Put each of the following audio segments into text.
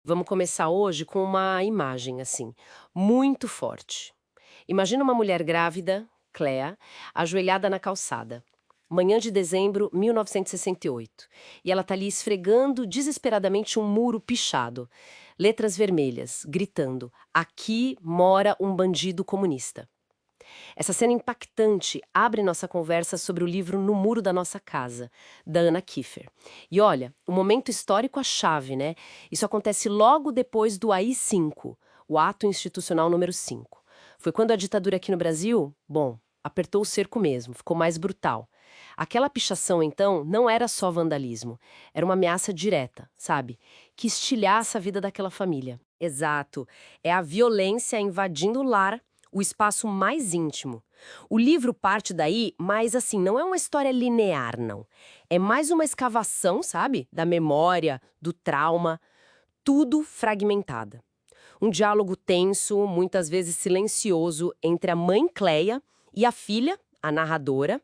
Vamos começar hoje com uma imagem, assim, muito forte. Imagina uma mulher grávida, Clea, ajoelhada na calçada. Manhã de dezembro, 1968. E ela tá ali esfregando desesperadamente um muro pichado. Letras vermelhas, gritando: Aqui mora um bandido comunista. Essa cena impactante abre nossa conversa sobre o livro No Muro da Nossa Casa, da Anna Kiefer. E olha, o momento histórico a chave, né? Isso acontece logo depois do AI-5, o Ato Institucional número 5. Foi quando a ditadura aqui no Brasil, bom, apertou o cerco mesmo, ficou mais brutal. Aquela pichação, então, não era só vandalismo, era uma ameaça direta, sabe? Que estilhaça a vida daquela família. Exato. É a violência invadindo o lar, o espaço mais íntimo. O livro parte daí, mas assim, não é uma história linear, não. É mais uma escavação, sabe? Da memória, do trauma, tudo fragmentada. Um diálogo tenso, muitas vezes silencioso, entre a mãe Cleia e a filha, a narradora,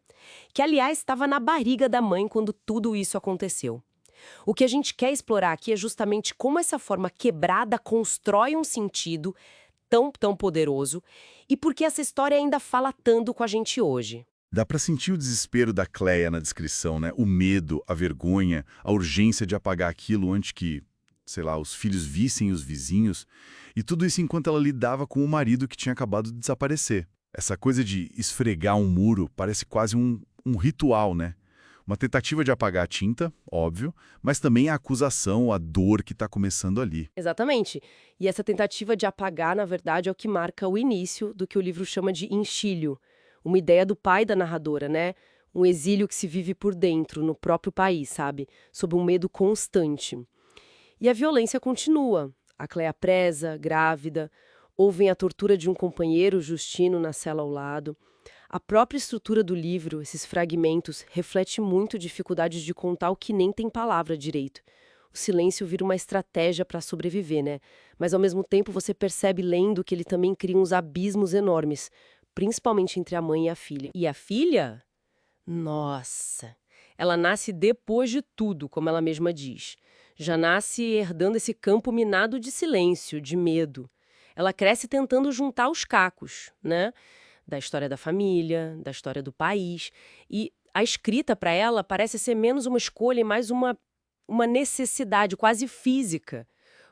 que aliás estava na barriga da mãe quando tudo isso aconteceu. O que a gente quer explorar aqui é justamente como essa forma quebrada constrói um sentido tão poderoso e por que essa história ainda fala tanto com a gente hoje. Dá pra sentir o desespero da Cleia na descrição, né? O medo, a vergonha, a urgência de apagar aquilo antes que, sei lá, os filhos vissem os vizinhos. E tudo isso enquanto ela lidava com o marido que tinha acabado de desaparecer. Essa coisa de esfregar um muro parece quase um ritual, né? Uma tentativa de apagar a tinta, óbvio, mas também a acusação, a dor que está começando ali. Exatamente. E essa tentativa de apagar, na verdade, é o que marca o início do que o livro chama de enxilho, uma ideia do pai da narradora, né? Um exílio que se vive por dentro, no próprio país, sabe? Sob um medo constante. E a violência continua. A Cleia presa, grávida, ouvem a tortura de um companheiro, Justino, na cela ao lado. A própria estrutura do livro, esses fragmentos, reflete muito dificuldades de contar o que nem tem palavra direito. O silêncio vira uma estratégia para sobreviver, né? Mas ao mesmo tempo você percebe lendo que ele também cria uns abismos enormes, principalmente entre a mãe e a filha. E a filha? Nossa! Ela nasce depois de tudo, como ela mesma diz. Já nasce herdando esse campo minado de silêncio, de medo. Ela cresce tentando juntar os cacos, né? Da história da família, da história do país. E a escrita para ela parece ser menos uma escolha e mais uma necessidade quase física.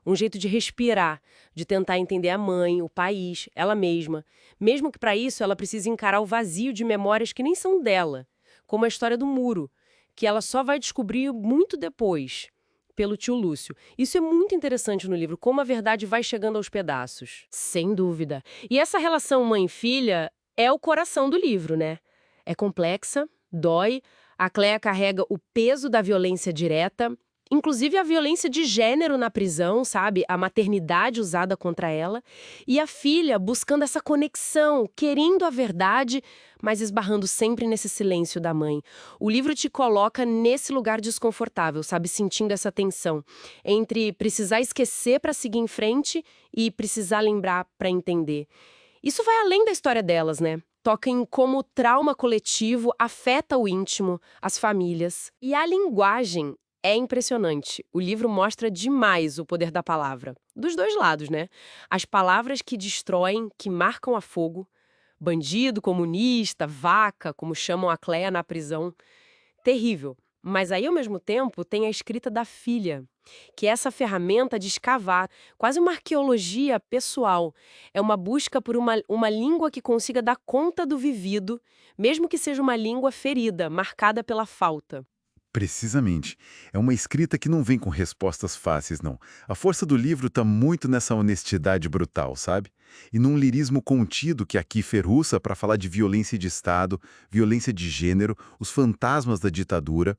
Um jeito de respirar, de tentar entender a mãe, o país, ela mesma. Mesmo que para isso ela precise encarar o vazio de memórias que nem são dela, como a história do muro, que ela só vai descobrir muito depois, pelo tio Lúcio. Isso é muito interessante no livro, como a verdade vai chegando aos pedaços. Sem dúvida. E essa relação mãe-filha é o coração do livro, né? É complexa, dói, a Cleia carrega o peso da violência direta, inclusive a violência de gênero na prisão, sabe? A maternidade usada contra ela. E a filha buscando essa conexão, querendo a verdade, mas esbarrando sempre nesse silêncio da mãe. O livro te coloca nesse lugar desconfortável, sabe? Sentindo essa tensão entre precisar esquecer para seguir em frente e precisar lembrar para entender. Isso vai além da história delas, né? Toca em como o trauma coletivo afeta o íntimo, as famílias. E a linguagem é impressionante. O livro mostra demais o poder da palavra. Dos dois lados, né? As palavras que destroem, que marcam a fogo. Bandido, comunista, vaca, como chamam a Cleia na prisão. Terrível. Mas aí, ao mesmo tempo, tem a escrita da filha, que é essa ferramenta de escavar, quase uma arqueologia pessoal. É uma busca por uma língua que consiga dar conta do vivido, mesmo que seja uma língua ferida, marcada pela falta. Precisamente. É uma escrita que não vem com respostas fáceis, não. A força do livro está muito nessa honestidade brutal, sabe? E num lirismo contido que aqui ferruça para falar de violência de Estado, violência de gênero, os fantasmas da ditadura.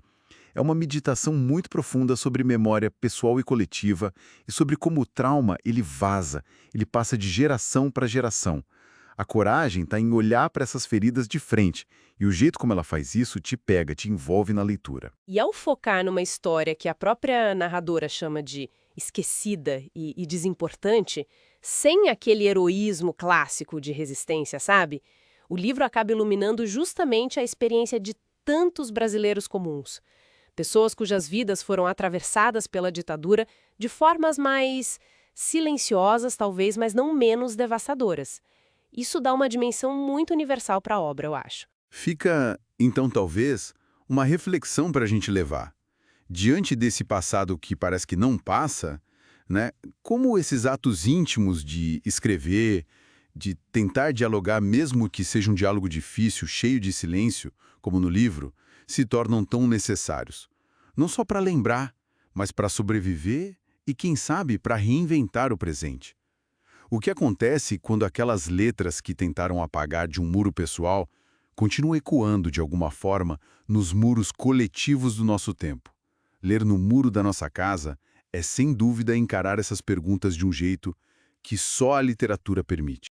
É uma meditação muito profunda sobre memória pessoal e coletiva e sobre como o trauma ele vaza, ele passa de geração para geração. A coragem está em olhar para essas feridas de frente, e o jeito como ela faz isso te pega, te envolve na leitura. E ao focar numa história que a própria narradora chama de esquecida e desimportante, sem aquele heroísmo clássico de resistência, sabe? O livro acaba iluminando justamente a experiência de tantos brasileiros comuns. Pessoas cujas vidas foram atravessadas pela ditadura de formas mais silenciosas, talvez, mas não menos devastadoras. Isso dá uma dimensão muito universal para a obra, eu acho. Fica, então, talvez, uma reflexão para a gente levar. Diante desse passado que parece que não passa, né, como esses atos íntimos de escrever, de tentar dialogar, mesmo que seja um diálogo difícil, cheio de silêncio, como no livro, se tornam tão necessários. Não só para lembrar, mas para sobreviver e, quem sabe, para reinventar o presente. O que acontece quando aquelas letras que tentaram apagar de um muro pessoal continuam ecoando de alguma forma nos muros coletivos do nosso tempo? Ler no muro da nossa casa é, sem dúvida, encarar essas perguntas de um jeito que só a literatura permite.